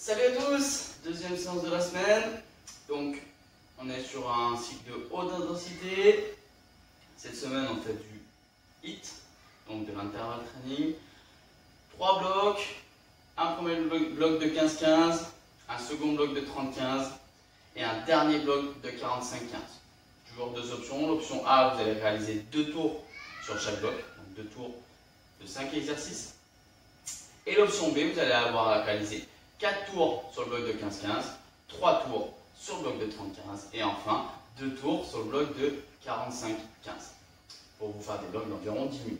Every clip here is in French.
Salut à tous, deuxième séance de la semaine. Donc on est sur un cycle de haute intensité. Cette semaine on fait du HIIT, donc de l'intervalle training. 3 blocs, un premier bloc de 15-15, un second bloc de 30-15 et un dernier bloc de 45-15. Toujours deux options. L'option A, vous allez réaliser 2 tours sur chaque bloc, donc 2 tours de 5 exercices. Et l'option B, vous allez avoir à réaliser 4 tours sur le bloc de 15-15, 3 tours sur le bloc de 30-15 et enfin 2 tours sur le bloc de 45-15 pour vous faire des blocs d'environ 10 minutes.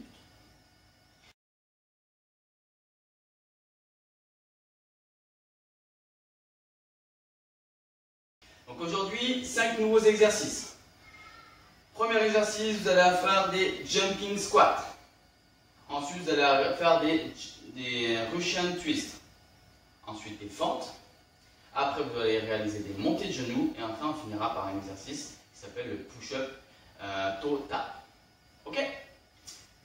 Donc aujourd'hui, 5 nouveaux exercices. Premier exercice, vous allez faire des jumping squats. Ensuite, vous allez faire des Russian twists. Ensuite, des fentes. Après, vous allez réaliser des montées de genoux. Et enfin, on finira par un exercice qui s'appelle le push-up toe tap. Ok?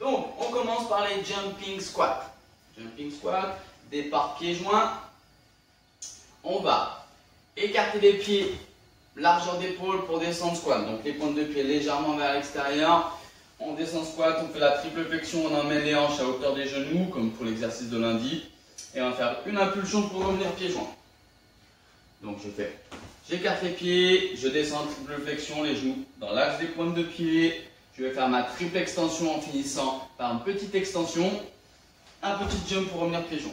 Donc, on commence par les jumping squats. Jumping squat, départ pieds joints. On va écarter les pieds, largeur d'épaule pour descendre squat. Donc, les pointes de pied légèrement vers l'extérieur. On descend squat, on fait la triple flexion, on emmène les hanches à hauteur des genoux, comme pour l'exercice de lundi. Et on va faire une impulsion pour revenir pieds joints. Donc j'écarte les pieds, je descends triple flexion, les genoux dans l'axe des pointes de pied. Je vais faire ma triple extension en finissant par une petite extension, un petit jump pour revenir pieds joints.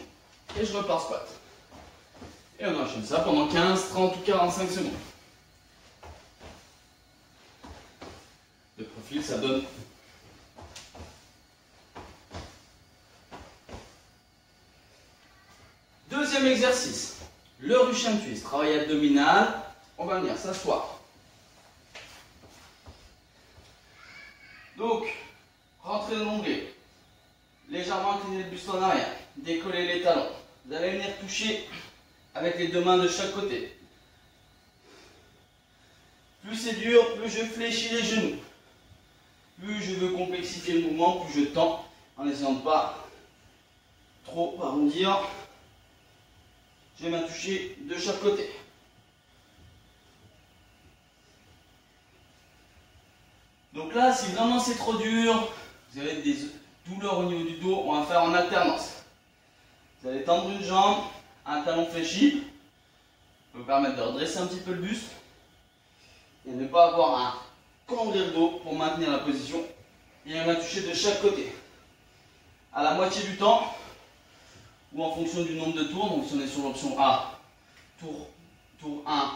Et je repars squat. Et on enchaîne ça pendant 15, 30 ou 45 secondes. De profil, ça donne. Deuxième exercice, le Russian twist, travail abdominal. On va venir s'asseoir. Donc, rentrez le nombril, légèrement incliner le buste en arrière, décoller les talons. Vous allez venir toucher avec les deux mains de chaque côté. Plus c'est dur, plus je fléchis les genoux. Plus je veux complexifier le mouvement, plus je tends en essayant de ne pas trop arrondir. Je vais toucher de chaque côté. Donc là, si vraiment c'est trop dur, vous avez des douleurs au niveau du dos, on va faire en alternance. Vous allez tendre une jambe, un talon fléchi, ça vous permettre de redresser un petit peu le buste et ne pas avoir un cambrer le dos pour maintenir la position. Et on va toucher de chaque côté. À la moitié du temps, ou en fonction du nombre de tours. Donc si on est sur l'option A, tour 1,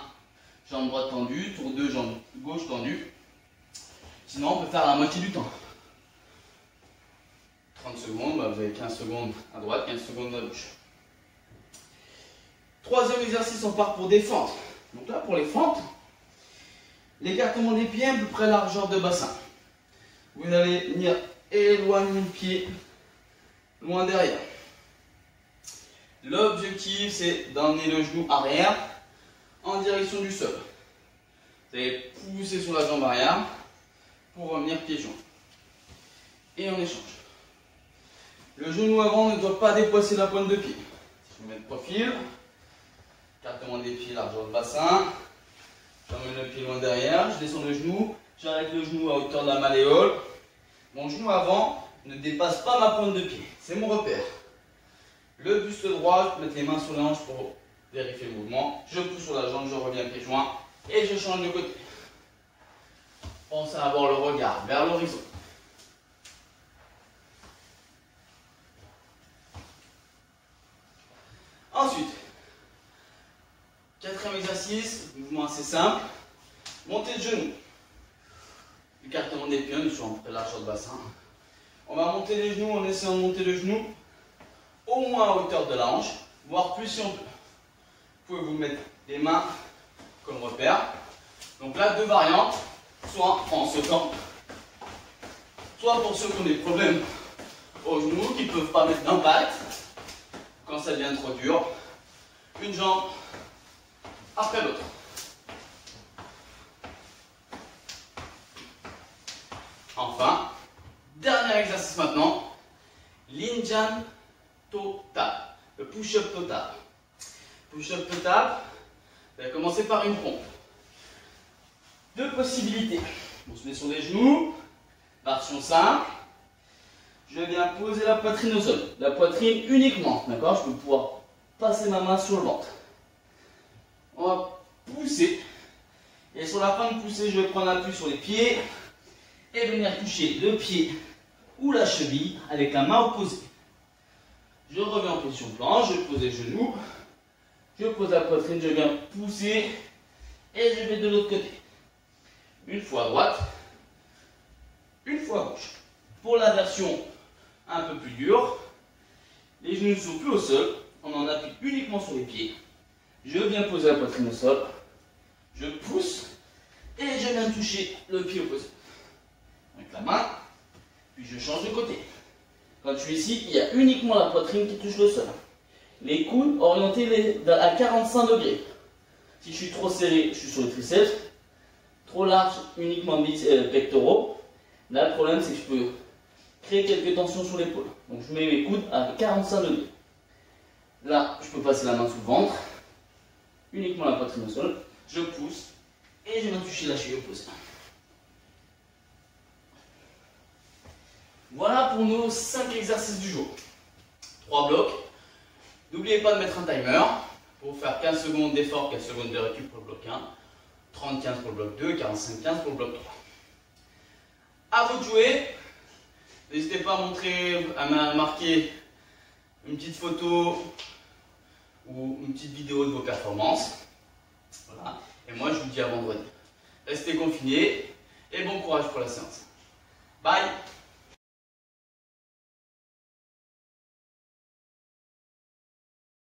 jambe droite tendue, tour 2, jambe gauche tendue. Sinon on peut faire la moitié du temps. 30 secondes, vous avez 15 secondes à droite, 15 secondes à gauche. Troisième exercice, on part pour des fentes. Donc là pour les fentes, l'écartement des pieds à peu près largeur de bassin. Vous allez venir éloigner le pied loin derrière. L'objectif, c'est d'emmener le genou arrière en direction du sol. Vous allez pousser sur la jambe arrière pour revenir pieds joints. Et on échange. Le genou avant ne doit pas dépasser la pointe de pied. Je vais mettre profil, écartement des pieds, largeur de bassin. J'emmène le pied loin derrière, je descends le genou, j'arrête le genou à hauteur de la malléole. Mon genou avant ne dépasse pas ma pointe de pied. C'est mon repère. Le buste droit, je peux mettre les mains sur les hanches pour vérifier le mouvement. Je pousse sur la jambe, je reviens pieds joints et je change de côté. Pensez à avoir le regard vers l'horizon. Ensuite, quatrième exercice, mouvement assez simple, montée de genoux. Écartement des pieds, nous sommes à largeur de bassin. On va monter les genoux en essayant de monter le genou au moins à hauteur de la hanche, voire plus si on peut. Vous pouvez vous mettre les mains comme repère. Donc là, deux variantes, soit en sautant, soit pour ceux qui ont des problèmes aux genoux, qui ne peuvent pas mettre d'impact, quand ça devient trop dur, une jambe après l'autre. Enfin, dernier exercice maintenant, l'Indian toe tap, le push-up toe tap. Push-up potable. Vous allez commencer par une pompe. Deux possibilités. On se met sur les genoux. Version simple. Je viens poser la poitrine au sol. La poitrine uniquement. D'accord? Je peux pouvoir passer ma main sur le ventre. On va pousser. Et sur la fin de pousser, je vais prendre appui sur les pieds. Et venir toucher le pied ou la cheville avec la main opposée. Je reviens en position planche. Je pose les genoux. Je pose la poitrine. Je viens pousser. Et je vais de l'autre côté. Une fois à droite. Une fois à gauche. Pour la version un peu plus dure, les genoux ne sont plus au sol, on en appuie uniquement sur les pieds. Je viens poser la poitrine au sol, je pousse et je viens toucher le pied opposé. Avec la main, puis je change de côté. Quand je suis ici, il y a uniquement la poitrine qui touche le sol. Les coudes orientés à 45 degrés. Si je suis trop serré, je suis sur les triceps. Trop large, uniquement pectoraux. Là, le problème, c'est que je peux créer quelques tensions sur l'épaule. Donc, je mets mes coudes à 45 degrés. Là, je peux passer la main sous le ventre. Uniquement la poitrine au sol. Je pousse et je viens toucher la cheville opposée. Voilà pour nos 5 exercices du jour. 3 blocs. N'oubliez pas de mettre un timer pour faire 15 secondes d'effort, 15 secondes de récup pour le bloc 1, 30-15 pour le bloc 2, 45-15 pour le bloc 3. À vous de jouer. N'hésitez pas à marquer une petite photo ou une petite vidéo de vos performances. Voilà. Et moi, je vous dis à vendredi. Restez confinés et bon courage pour la séance. Bye!